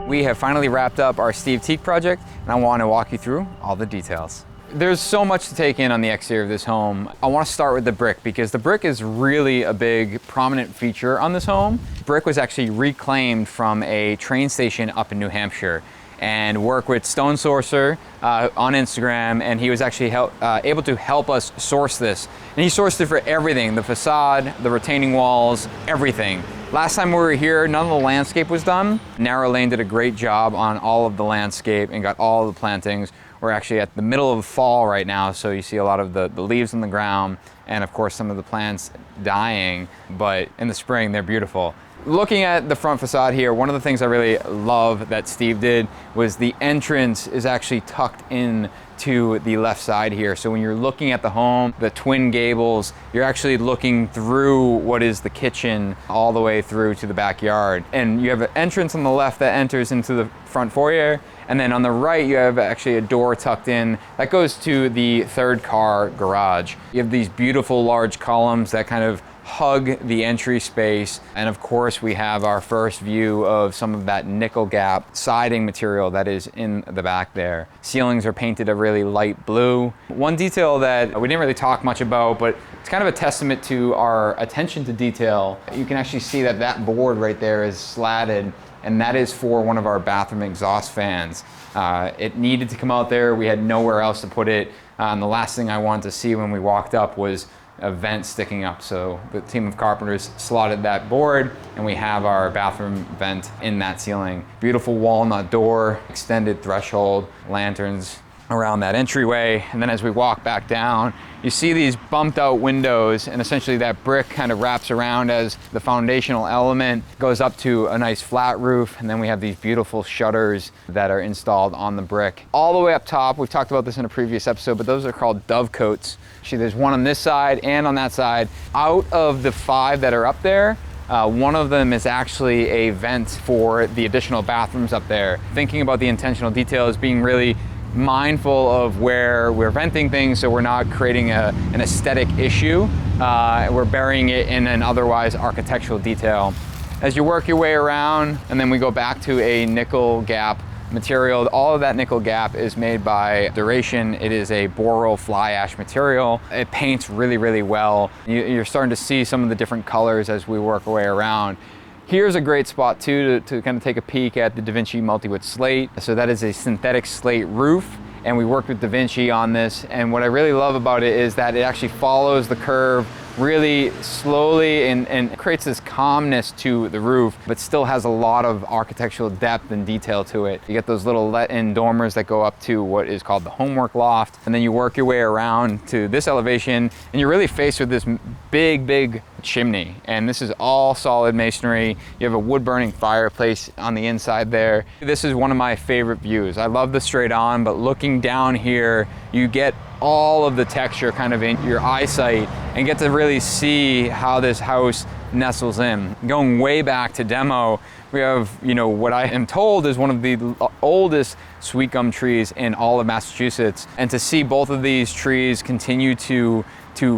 We have finally wrapped up our Steve Teak project, and I want to walk you through all the details. There's so much to take in on the exterior of this home. I want to start with the brick because the brick is really a big prominent feature on this home. Brick was actually reclaimed from a train station up in New Hampshire, and work with Stone Sourcer on Instagram, and he was actually able to help us source this. And he sourced it for everything, the facade, the retaining walls, everything. Last time we were here, none of the landscape was done. Narrow Lane did a great job on all of the landscape and got all of the plantings. We're actually at the middle of fall right now, so you see a lot of the leaves on the ground, and of course some of the plants dying, but in the spring they're beautiful. Looking at the front facade here, one of the things I really love that Steve did was the entrance is actually tucked in to the left side here. So when you're looking at the home, the twin gables, you're actually looking through what is the kitchen all the way through to the backyard. And you have an entrance on the left that enters into the front foyer. And then on the right, you have actually a door tucked in that goes to the third car garage. You have these beautiful large columns that kind of hug the entry space. And of course, we have our first view of some of that nickel gap siding material that is in the back there. Ceilings are painted a really light blue. One detail that we didn't really talk much about, but it's kind of a testament to our attention to detail. You can actually see that that board right there is slatted, and that is for one of our bathroom exhaust fans. It needed to come out there. We had nowhere else to put it. And the last thing I wanted to see when we walked up was a vent sticking up. So the team of carpenters slotted that board, and we have our bathroom vent in that ceiling. Beautiful walnut door, extended threshold, lanterns around that entryway. And then as we walk back down, you see these bumped out windows, and essentially that brick kind of wraps around as the foundational element, goes up to a nice flat roof, and then we have these beautiful shutters that are installed on the brick. All the way up top, we've talked about this in a previous episode, but those are called dovecotes. Actually, there's one on this side and on that side. Out of the 5 that are up there, one of them is actually a vent for the additional bathrooms up there. Thinking about the intentional details, being really mindful of where we're venting things so we're not creating an aesthetic issue. We're burying it in an otherwise architectural detail. As you work your way around, and then we go back to a nickel gap material. All of that nickel gap is made by Duration. It is a boral fly ash material. It paints really, really well. You're starting to see some of the different colors as we work our way around. Here's a great spot too to kind of take a peek at the Da Vinci multi-wood slate. So that is a synthetic slate roof, and we worked with Da Vinci on this. And what I really love about it is that it actually follows the curve really slowly and creates this calmness to the roof, but still has a lot of architectural depth and detail to it. You get those little let-in dormers that go up to what is called the homework loft, and then you work your way around to this elevation, and you're really faced with this big chimney. And this is all solid masonry. You have a wood-burning fireplace on the inside there. This is one of my favorite views. I love the straight on, but looking down here, you get all of the texture kind of in your eyesight and get to really see how this house nestles in. Going way back to demo, we have, what I am told is one of the oldest sweet gum trees in all of Massachusetts. And to see both of these trees continue to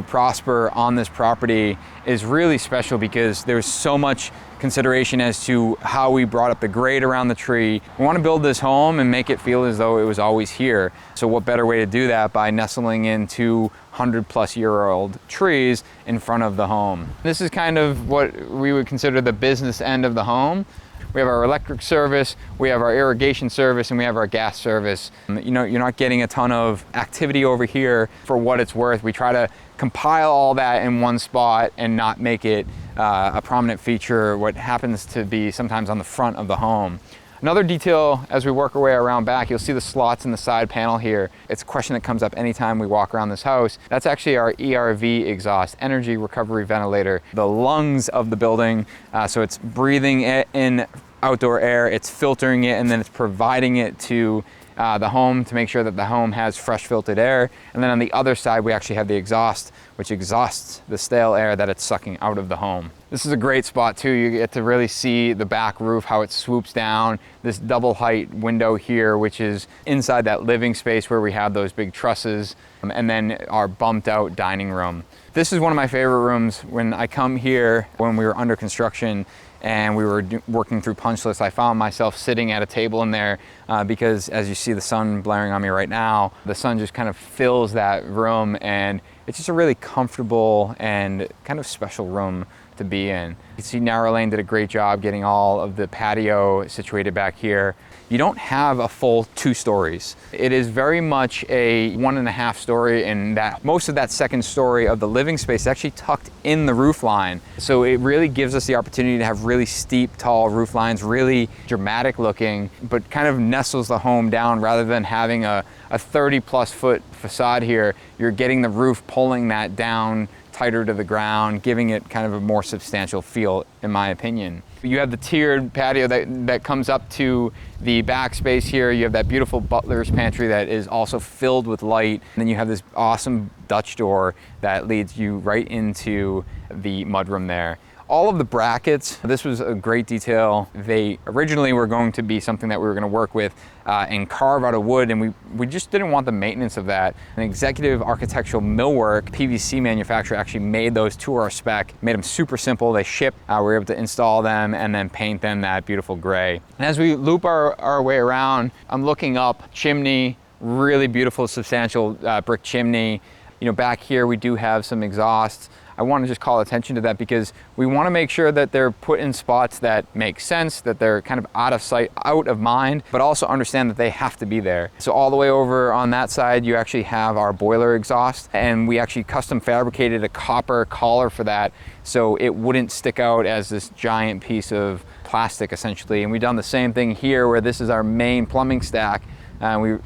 prosper on this property is really special because there's so much consideration as to how we brought up the grade around the tree. We want to build this home and make it feel as though it was always here. So what better way to do that by nestling in 200-plus-year-old trees in front of the home. This is kind of what we would consider the business end of the home. We have our electric service, we have our irrigation service, and we have our gas service. You're not getting a ton of activity over here for what it's worth. We try to compile all that in one spot and not make it a prominent feature, what happens to be sometimes on the front of the home. Another detail as we work our way around back, you'll see the slots in the side panel here. It's a question that comes up anytime we walk around this house. That's actually our ERV exhaust, energy recovery ventilator, the lungs of the building. So it's breathing in outdoor air, it's filtering it, and then it's providing it to the home to make sure that the home has fresh filtered air. And then on the other side, we actually have the exhaust, which exhausts the stale air that it's sucking out of the home. This is a great spot too. You get to really see the back roof, how it swoops down. This double height window here, which is inside that living space where we have those big trusses, and then our bumped out dining room. This is one of my favorite rooms. When I come here, when we were under construction and we were working through punch lists, I found myself sitting at a table in there because, as you see the sun blaring on me right now, the sun just kind of fills that room, and it's just a really comfortable and kind of special room to be in. You see Narrow Lane did a great job getting all of the patio situated back here. You don't have a full 2 stories. It is very much a 1.5 story, and that most of that second story of the living space is actually tucked in the roof line. So it really gives us the opportunity to have really steep, tall roof lines, really dramatic looking, but kind of nestles the home down rather than having a 30+ foot facade here. You're getting the roof pulling that down tighter to the ground, giving it kind of a more substantial feel, in my opinion. You have the tiered patio that comes up to the back space here. You have that beautiful butler's pantry that is also filled with light. And then you have this awesome Dutch door that leads you right into the mudroom there. All of the brackets, this was a great detail. They originally were going to be something that we were going to work with and carve out of wood, and we just didn't want the maintenance of that. An executive architectural millwork PVC manufacturer actually made those to our spec, made them super simple. They ship, we were able to install them and then paint them that beautiful gray. And as we loop our way around, I'm looking up Chimney, really beautiful, substantial brick chimney. You know, back here we do have some exhausts. I want to just call attention to that because we want to make sure that they're put in spots that make sense, that they're kind of out of sight, out of mind, but also understand that they have to be there. So all the way over on that side, you actually have our boiler exhaust, and we actually custom fabricated a copper collar for that so it wouldn't stick out as this giant piece of plastic essentially. And we've done the same thing here where this is our main plumbing stack.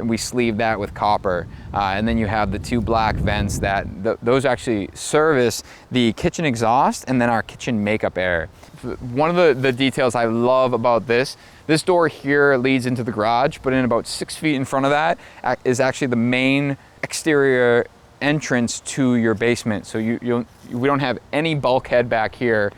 We sleeve that with copper. And then you have the 2 black vents that those actually service the kitchen exhaust and then our kitchen makeup air. One of the details I love about this door here leads into the garage, but in about 6 feet in front of that is actually the main exterior entrance to your basement. So we don't have any bulkhead back here.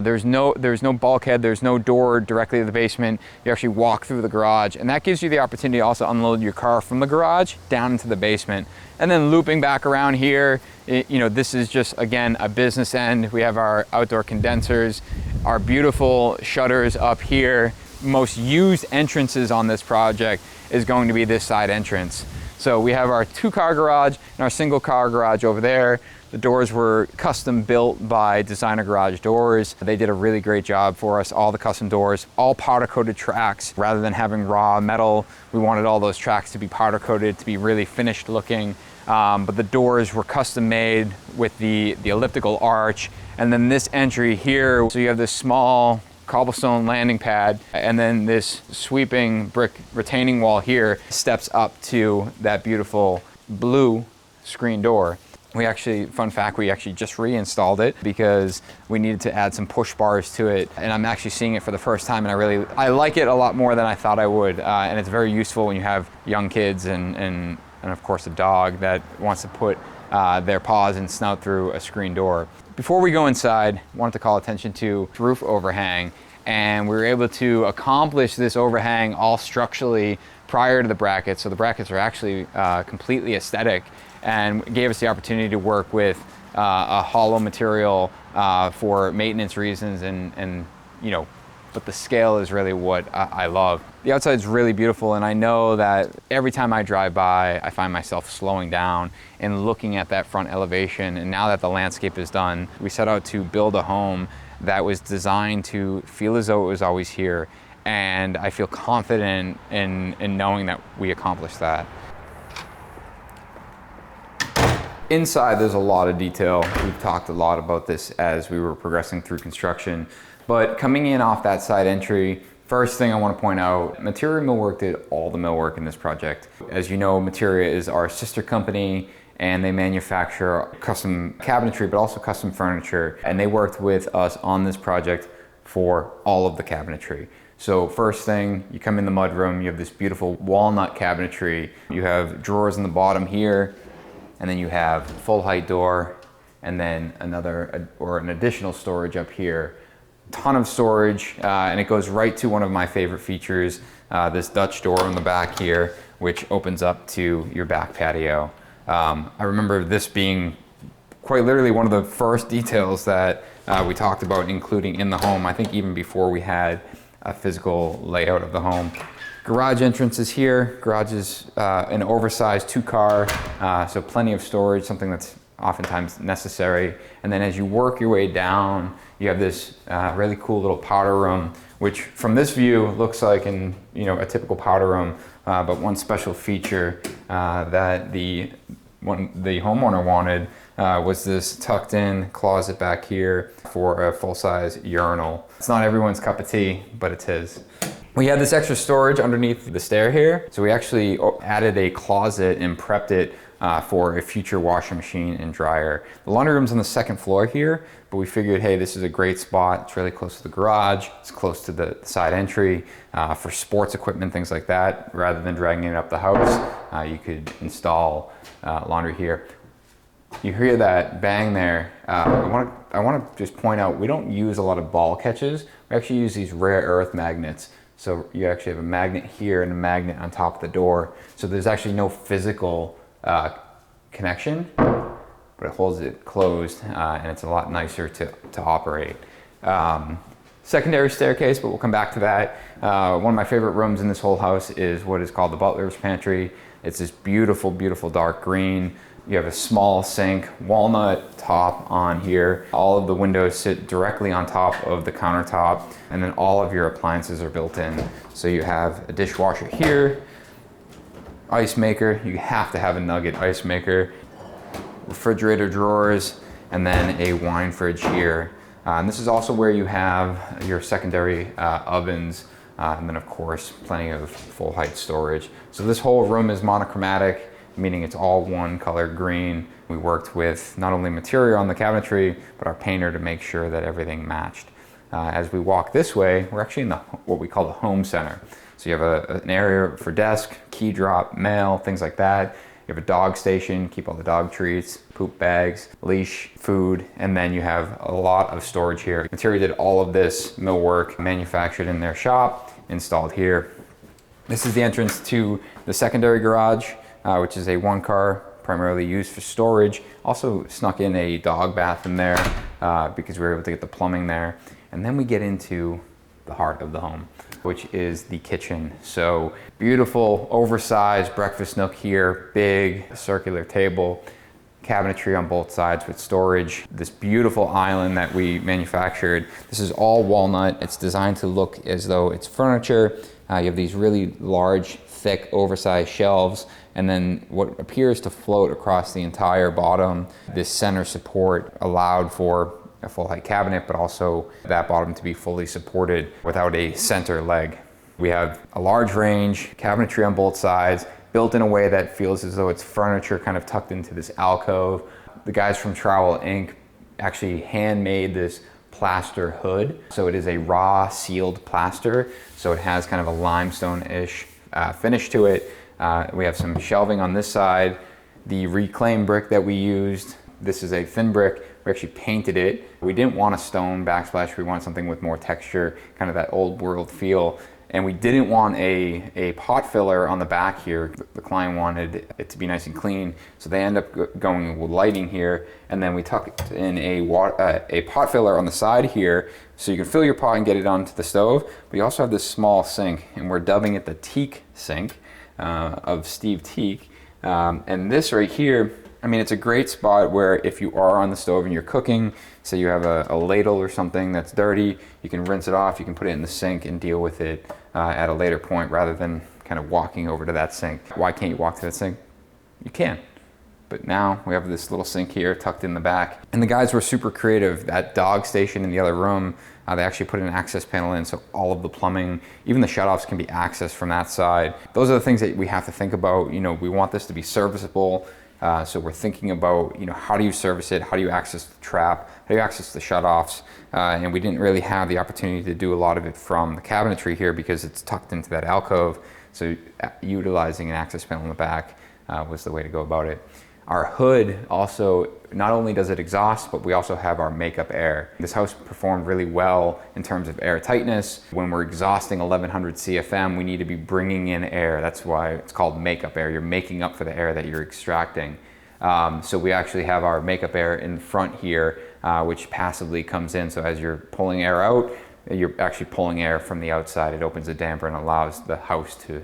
There's no bulkhead, there's no door directly to the basement. You actually walk through the garage, and that gives you the opportunity to also unload your car from the garage down into the basement. And then looping back around here, you know, this is just, again, a business end. We have our outdoor condensers, our beautiful shutters up here. Most used entrances on this project is going to be this side entrance. So we have our 2-car garage and our single-car garage over there. The doors were custom built by Designer Garage Doors. They did a really great job for us. All the custom doors, all powder coated tracks. Rather than having raw metal, we wanted all those tracks to be powder coated, to be really finished looking. But the doors were custom made with the elliptical arch. And then this entry here, so you have this small cobblestone landing pad, and then this sweeping brick retaining wall here steps up to that beautiful blue screen door. We actually, fun fact, we actually just reinstalled it because we needed to add some push bars to it, and I'm actually seeing it for the first time, and I like it a lot more than I thought I would, and it's very useful when you have young kids and of course a dog that wants to put their paws and snout through a screen door. Before we go inside, I wanted to call attention to roof overhang, and we were able to accomplish this overhang all structurally prior to the brackets, so the brackets are actually completely aesthetic, and gave us the opportunity to work with a hollow material for maintenance reasons, and you know, but the scale is really what I love. The outside is really beautiful, and I know that every time I drive by, I find myself slowing down and looking at that front elevation. And now that the landscape is done, we set out to build a home that was designed to feel as though it was always here, and I feel confident in knowing that we accomplished that. Inside, there's a lot of detail. We've talked a lot about this as we were progressing through construction, but coming in off that side entry, first thing I want to point out, Materia Millwork did all the millwork in this project. As you know, Materia is our sister company, and they manufacture custom cabinetry, but also custom furniture, and they worked with us on this project for all of the cabinetry. So first thing, you come in the mudroom, you have this beautiful walnut cabinetry. You have drawers in the bottom here, and then you have full height door, and then an additional storage up here. Ton of storage, and it goes right to one of my favorite features, this Dutch door on the back here, which opens up to your back patio. I remember this being quite literally one of the first details that we talked about including in the home, I think even before we had a physical layout of the home. Garage entrance is here. Garage is an oversized 2-car, so plenty of storage, something that's oftentimes necessary. And then as you work your way down, you have this really cool little powder room, which from this view looks like a typical powder room, but one special feature that the homeowner wanted was this tucked in closet back here for a full-size urinal. It's not everyone's cup of tea, but it's his. We had this extra storage underneath the stair here, so we actually added a closet and prepped it for a future washing machine and dryer. The laundry room's on the second floor here, but we figured, hey, this is a great spot. It's really close to the garage. It's close to the side entry for sports equipment, things like that. Rather than dragging it up the house, you could install laundry here. You hear that bang there. I want to just point out, we don't use a lot of ball catches. We actually use these rare earth magnets. So you actually have a magnet here and a magnet on top of the door. So there's actually no physical connection, but it holds it closed, and it's a lot nicer to operate. Secondary staircase, but we'll come back to that. One of my favorite rooms in this whole house is what is called the butler's pantry. It's this beautiful, beautiful dark green. You have a small sink, walnut top on here. All of the windows sit directly on top of the countertop, and then all of your appliances are built in. So you have a dishwasher here, ice maker, you have to have a nugget ice maker, refrigerator drawers, and then a wine fridge here. And this is also where you have your secondary ovens, and then of course plenty of full height storage. So this whole room is monochromatic, meaning it's all one color green. We worked with not only material on the cabinetry, but our painter to make sure that everything matched. As we walk this way, we're actually in what we call the home center. So you have an area for desk, key drop, mail, things like that. You have a dog station, keep all the dog treats, poop bags, leash, food, and then you have a lot of storage here. Material did all of this millwork, manufactured in their shop, installed here. This is the entrance to the secondary garage, which is a 1-car, primarily used for storage. Also snuck in a dog bath in there because we were able to get the plumbing there. And then we get into the heart of the home, which is the kitchen. So beautiful, oversized breakfast nook here, big circular table, cabinetry on both sides with storage. This beautiful island that we manufactured. This is all walnut. It's designed to look as though it's furniture. You have these really large, thick, oversized shelves, and then what appears to float across the entire bottom. This center support allowed for a full height cabinet, but also that bottom to be fully supported without a center leg. We have a large range, cabinetry on both sides, built in a way that feels as though it's furniture kind of tucked into this alcove. The guys from Trowel Inc. actually handmade this plaster hood. So it is a raw sealed plaster. So it has kind of a limestone-ish finish to it. We have some shelving on this side. The reclaimed brick that we used, this is a thin brick. We actually painted it. We didn't want a stone backsplash. We wanted something with more texture, kind of that old world feel. And we didn't want a pot filler on the back here. The client wanted it to be nice and clean. So they end up going with lighting here. And then we tucked in a pot filler on the side here. So you can fill your pot and get it onto the stove. But you also have this small sink, and we're dubbing it the teak sink of Steve Teak. And this right here, I mean, it's a great spot where if you are on the stove and you're cooking, say you have a ladle or something that's dirty, you can rinse it off, you can put it in the sink and deal with it at a later point rather than kind of walking over to that sink. Why can't you walk to that sink? You can. But now we have this little sink here tucked in the back. And the guys were super creative. That dog station in the other room, they actually put an access panel in, so all of the plumbing, even the shutoffs, can be accessed from that side. Those are the things that we have to think about. You know, we want this to be serviceable. So we're thinking about, you know, how do you service it? How do you access the trap? How do you access the shutoffs? And we didn't really have the opportunity to do a lot of it from the cabinetry here because it's tucked into that alcove. So utilizing an access panel in the back was the way to go about it. Our hood also, not only does it exhaust, but we also have our makeup air. This house performed really well in terms of air tightness. When we're exhausting 1100 CFM, we need to be bringing in air. That's why it's called makeup air. You're making up for the air that you're extracting. So we actually have our makeup air in front here, which passively comes in. So as you're pulling air out, you're actually pulling air from the outside. It opens the damper and allows the house to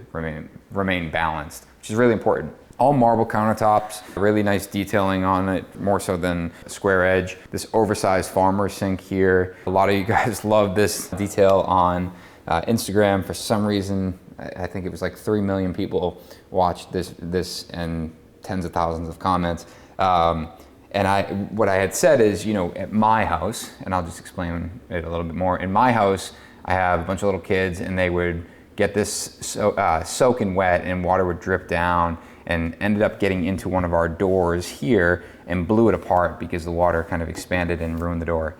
remain balanced, which is really important. All marble countertops, really nice detailing on it, more so than a square edge. This oversized farmer sink here. A lot of you guys love this detail on Instagram. For some reason, I think it was like 3 million people watched this and tens of thousands of comments. And what I had said is, you know, at my house, and I'll just explain it a little bit more. In my house, I have a bunch of little kids and they would get this soaking wet and water would drip down, and ended up getting into one of our doors here and blew it apart because the water kind of expanded and ruined the door.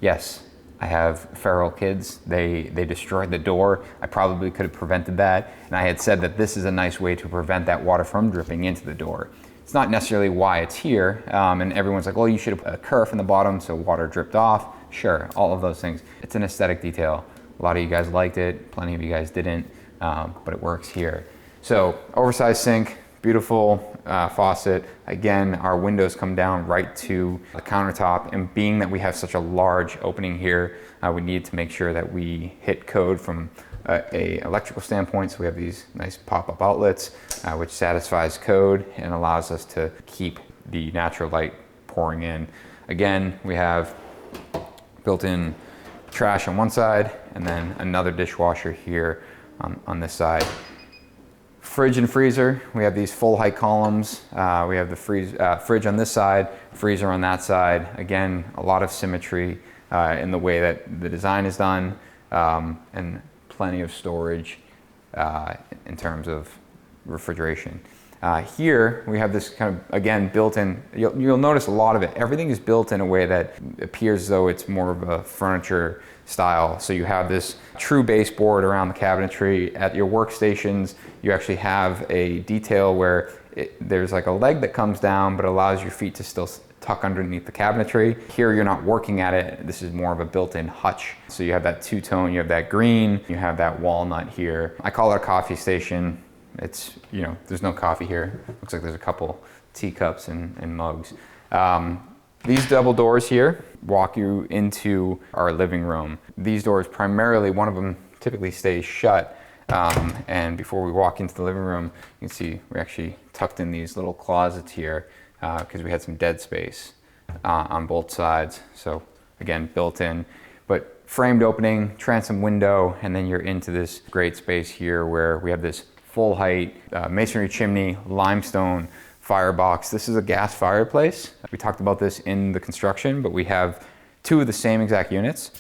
Yes, I have feral kids. They destroyed the door. I probably could have prevented that. And I had said that this is a nice way to prevent that water from dripping into the door. It's not necessarily why it's here. And everyone's like, well, you should have put a kerf in the bottom so water dripped off. Sure, all of those things. It's an aesthetic detail. A lot of you guys liked it. Plenty of you guys didn't, but it works here. So oversized sink, beautiful faucet. Again, our windows come down right to the countertop, and being that we have such a large opening here, we need to make sure that we hit code from a electrical standpoint. So we have these nice pop-up outlets, which satisfies code and allows us to keep the natural light pouring in. Again, we have built-in trash on one side and then another dishwasher here on this side. Fridge and freezer, we have these full height columns. We have the fridge on this side, freezer on that side. Again, a lot of symmetry in the way that the design is done, and plenty of storage in terms of refrigeration. Here we have this kind of, again, built-in, you'll notice a lot of it. Everything is built in a way that appears as though it's more of a furniture style. So you have this true baseboard around the cabinetry. At your workstations, you actually have a detail where there's like a leg that comes down but allows your feet to still tuck underneath the cabinetry. Here you're not working at it. This is more of a built-in hutch. So you have that two-tone, you have that green, you have that walnut here. I call it a coffee station. It's, you know, there's no coffee here. Looks like there's a couple teacups and mugs. These double doors here walk you into our living room. These doors primarily, one of them typically stays shut. And before we walk into the living room, you can see we actually tucked in these little closets here because we had some dead space on both sides. So again, built in, but framed opening, transom window, and then you're into this great space here where we have this full height masonry chimney, limestone firebox. This is a gas fireplace. We talked about this in the construction, but we have two of the same exact units.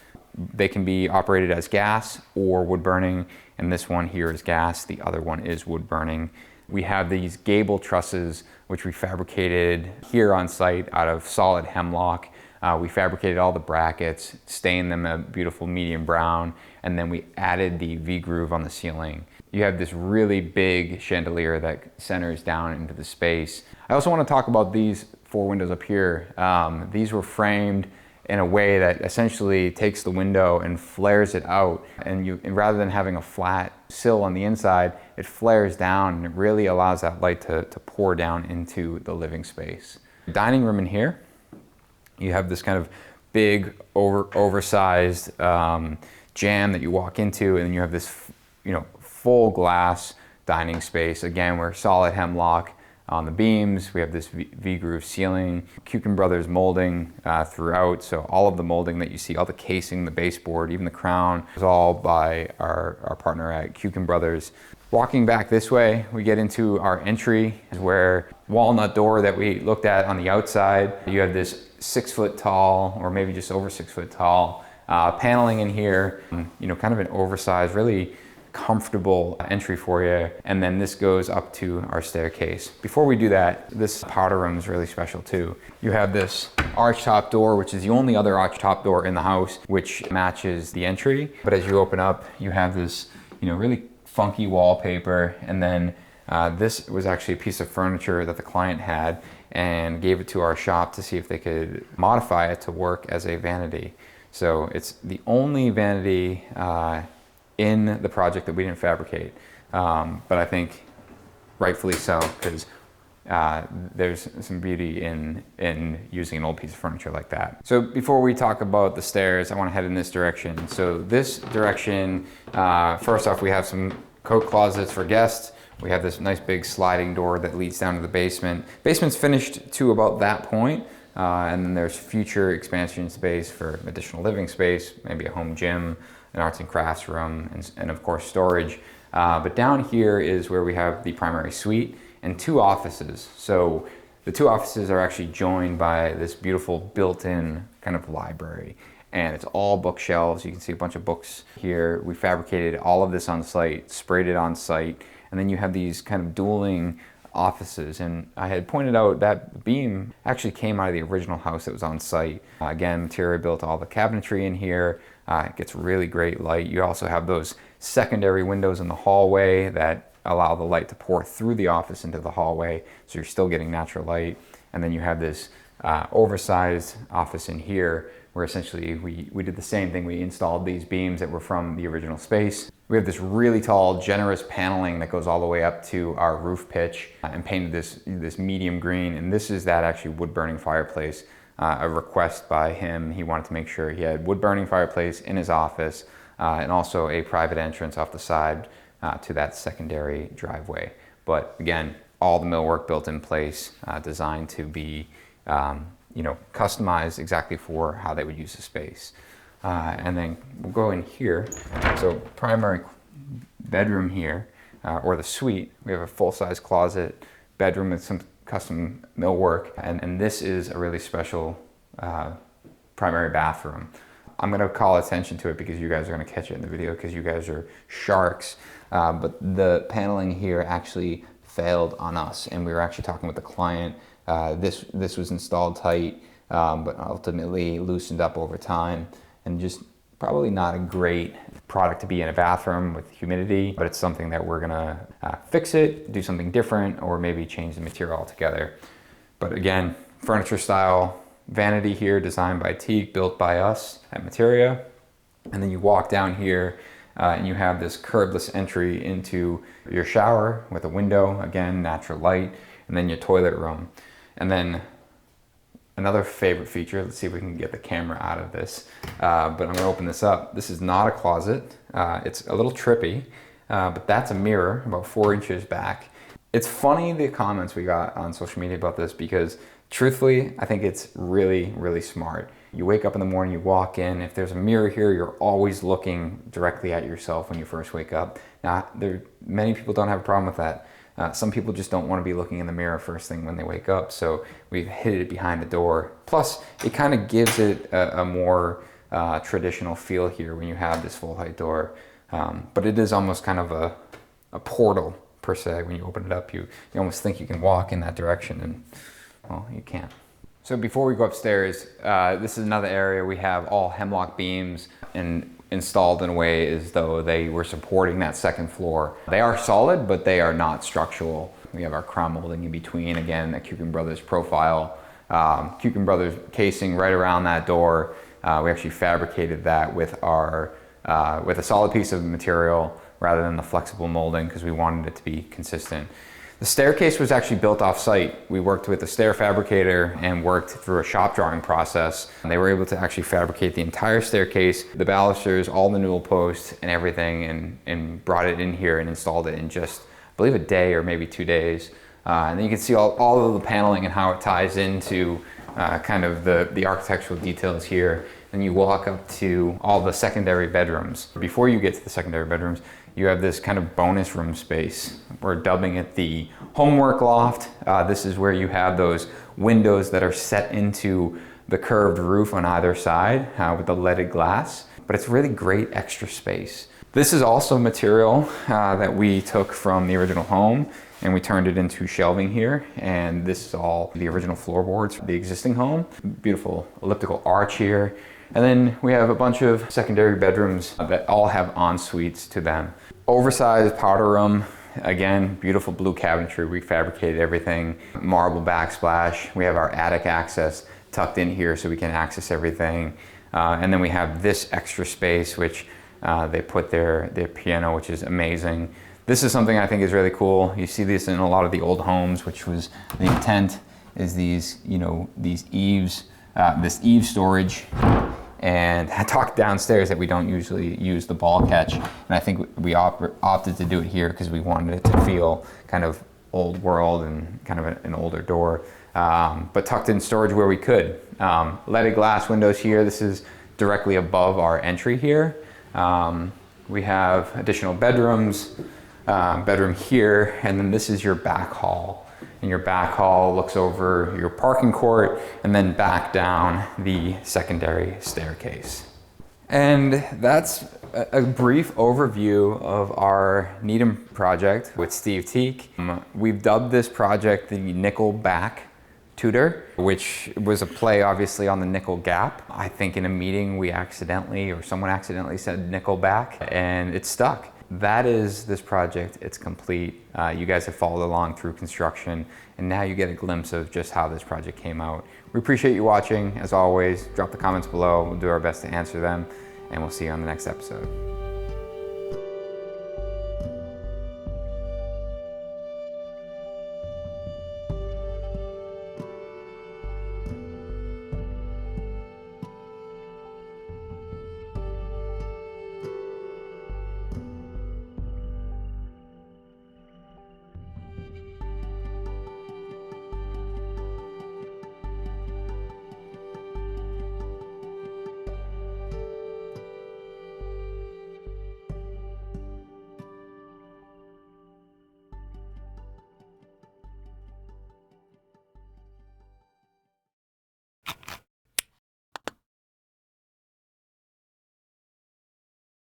They can be operated as gas or wood burning, and this one here is gas, the other one is wood burning. We have these gable trusses, which we fabricated here on site out of solid hemlock. We fabricated all the brackets, stained them a beautiful medium brown, and then we added the V-groove on the ceiling. You have this really big chandelier that centers down into the space. I also want to talk about these four windows up here. These were framed in a way that essentially takes the window and flares it out. And rather than having a flat sill on the inside, it flares down and it really allows that light to pour down into the living space. Dining room in here, you have this kind of big oversized jamb that you walk into, and then you have this, you know, full glass dining space. Again, we're solid hemlock on the beams. We have this V-groove ceiling, Kuchen Brothers molding throughout. So all of the molding that you see, all the casing, the baseboard, even the crown, is all by our partner at Kuchen Brothers. Walking back this way, we get into our entry, where walnut door that we looked at on the outside. You have this 6 foot tall, or maybe just over 6 foot tall, paneling in here. You know, kind of an oversized, really comfortable entry for you. And then this goes up to our staircase. Before we do that, this powder room is really special too. You have this arch top door, which is the only other arch top door in the house, which matches the entry. But as you open up, you have this, you know, really funky wallpaper, and then This was actually a piece of furniture that the client had and gave it to our shop to see if they could modify it to work as a vanity. So it's the only vanity in the project that we didn't fabricate, but I think rightfully so, because there's some beauty in using an old piece of furniture like that. So before we talk about the stairs, I want to head in this direction. So this direction, first off, we have some coat closets for guests. We have this nice big sliding door that leads down to the basement. Basement's finished to about that point, and then there's future expansion space for additional living space, maybe a home gym, an arts and crafts room, and of course storage. But down here is where we have the primary suite and 2 offices. So the 2 offices are actually joined by this beautiful built-in kind of library. And it's all bookshelves. You can see a bunch of books here. We fabricated all of this on site, sprayed it on site, and then you have these kind of dueling offices. And I had pointed out that beam actually came out of the original house that was on site. Again, Material built all the cabinetry in here. It gets really great light. You also have those secondary windows in the hallway that allow the light to pour through the office into the hallway, so you're still getting natural light. And then you have this oversized office in here, where essentially we did the same thing. We installed these beams that were from the original space. We have this really tall, generous paneling that goes all the way up to our roof pitch, and painted this medium green. And this is that actually wood burning fireplace, a request by him. He wanted to make sure he had wood burning fireplace in his office, and also a private entrance off the side to that secondary driveway. But again, all the millwork built in place, designed to be customized exactly for how they would use the space. And then we'll go in here. So primary bedroom here, or the suite, we have a full-size closet, bedroom with some custom millwork, and this is a really special primary bathroom. I'm gonna call attention to it because you guys are gonna catch it in the video because you guys are sharks. But the paneling here actually failed on us, and we were actually talking with the client. This was installed tight, but ultimately loosened up over time, and just probably not a great product to be in a bathroom with humidity, but it's something that we're gonna fix it, do something different, or maybe change the material altogether. But again, furniture style vanity here, designed by Teague, built by us at Materia. And then you walk down here and you have this curbless entry into your shower with a window, again, natural light, and then your toilet room. And then another favorite feature, let's see if we can get the camera out of this, but I'm gonna open this up. This is not a closet. It's a little trippy, but that's a mirror about 4 inches back. It's funny the comments we got on social media about this, because truthfully, I think it's really, really smart. You wake up in the morning, you walk in, if there's a mirror here, you're always looking directly at yourself when you first wake up. Now, many people don't have a problem with that. Some people just don't want to be looking in the mirror first thing when they wake up, so we've hid it behind the door. Plus, it kind of gives it a more traditional feel here when you have this full height door. But it is almost kind of a portal, per se. When you open it up, you almost think you can walk in that direction, and well, you can't. So before we go upstairs, this is another area. We have all hemlock beams and installed in a way as though they were supporting that second floor. They are solid, but they are not structural. We have our crown molding in between, again, a Kuchen Brothers profile. Kuchen Brothers casing right around that door. We actually fabricated that with a solid piece of material rather than the flexible molding, because we wanted it to be consistent. The staircase was actually built off-site. We worked with a stair fabricator and worked through a shop drawing process. And they were able to actually fabricate the entire staircase, the balusters, all the newel posts and everything, and brought it in here and installed it in just, I believe, a day or maybe 2 days. And then you can see all of the paneling and how it ties into kind of the architectural details here. And you walk up to all the secondary bedrooms. Before you get to the secondary bedrooms, you have this kind of bonus room space. We're dubbing it the homework loft. This is where you have those windows that are set into the curved roof on either side with the leaded glass, but it's really great extra space. This is also material that we took from the original home, and we turned it into shelving here. And this is all the original floorboards for the existing home. Beautiful elliptical arch here. And then we have a bunch of secondary bedrooms that all have en-suites to them. Oversized powder room, again, beautiful blue cabinetry. We fabricated everything, marble backsplash. We have our attic access tucked in here so we can access everything. And then we have this extra space, which they put their piano, which is amazing. This is something I think is really cool. You see this in a lot of the old homes, which was the intent, is these, you know, these eaves, this eave storage. And I talked downstairs that we don't usually use the ball catch, and I think we opted to do it here because we wanted it to feel kind of old world and kind of an older door, but tucked in storage where we could. Leaded glass windows here. This is directly above our entry here. We have additional bedrooms, bedroom here, and then this is your back hall. And your back hall looks over your parking court and then back down the secondary staircase. And that's a brief overview of our Needham project with Steve Teak. We've dubbed this project the Nickelback Tudor, which was a play obviously on the nickel gap. I think in a meeting we accidentally, or someone accidentally said Nickelback, and it stuck. That is this project. It's complete. You guys have followed along through construction, and now you get a glimpse of just how this project came out. We appreciate you watching. As always, drop the comments below. We'll do our best to answer them, and we'll see you on the next episode.